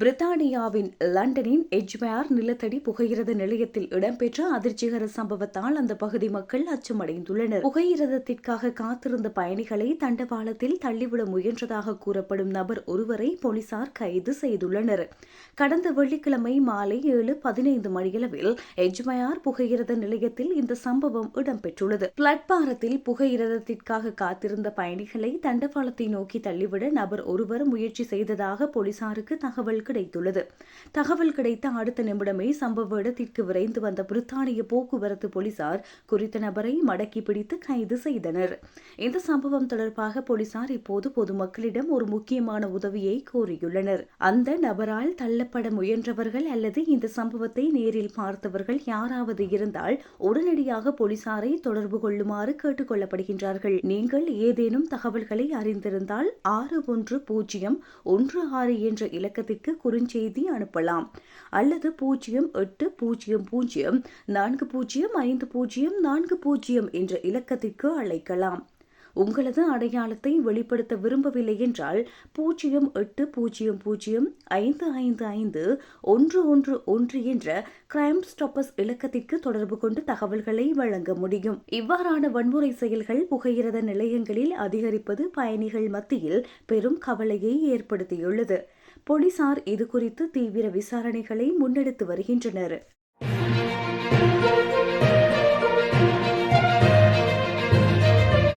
பிரித்தானியாவின் லண்டனின் எட்ஜ்மேர் நிலத்தடி புகையிரத நிலையத்தில் இடம்பெற்ற அதிர்ச்சிகர சம்பவத்தால் அந்த பகுதி மக்கள் அச்சமடைந்துள்ளனர். புகையிரதத்திற்காக காத்திருந்த பயணிகளை தண்டவாளத்தில் தள்ளிவிட முயன்றதாக கூறப்படும் நபர் ஒருவரை போலீசார் கைது செய்துள்ளனர். கடந்த வெள்ளிக்கிழமை மாலை 7:15 மணியளவில் எட்ஜ்மேர் புகையிரத நிலையத்தில் இந்த சம்பவம் இடம்பெற்றுள்ளது. பிளாட்பாரத்தில் புகையிரதத்திற்காக காத்திருந்த பயணிகளை தண்டவாளத்தை நோக்கி தள்ளிவிட நபர் ஒருவர் முயற்சி செய்ததாக போலீசாருக்கு தகவல் கிடைத்துள்ளது. தகவல் கிடைத்த அடுத்த நிமிடமே சம்பவ இடத்திற்கு விரைந்து வந்த பிரித்தானிய போக்குவரத்து போலீசார் குறித்த நபரை மடக்கி பிடித்து கைது செய்தனர். இந்த சம்பவம் தொடர்பாக போலீசார் இப்போது பொதுமக்களிடம் ஒரு முக்கியமான உதவியை கோரியுள்ளனர். அந்த நபரால் தள்ளப்பட முயன்றவர்கள் அல்லது இந்த சம்பவத்தை நேரில் பார்த்தவர்கள் யாராவது இருந்தால் உடனடியாக போலீசாரை தொடர்பு கொள்ளுமாறு கேட்டுக் கொள்ளப்படுகின்றார்கள். நீங்கள் ஏதேனும் தகவல்களை அறிந்திருந்தால் 6106 என்ற இலக்கத்திற்கு குறுஞ்செய்தி அனுப்பலாம் அல்லது 0800405040 என்ற இலக்கத்திற்கு அழைக்கலாம். உங்களது அடையாளத்தை வெளிப்படுத்த விரும்பவில்லை என்றால் 0800555111 என்ற கிரைம் ஸ்டாப்பர்ஸ் இலக்கத்திற்கு தொடர்பு கொண்டு தகவல்களை வழங்க முடியும். இவ்வாறான வன்முறை செயல்கள் புகையிரத நிலையங்களில் அதிகரிப்பது பயணிகள் மத்தியில் பெரும் கவலையை ஏற்படுத்தியுள்ளது. போலீசார் இதுகுறித்து தீவிர விசாரணைகளை முன்னெடுத்து வருகின்றனர்.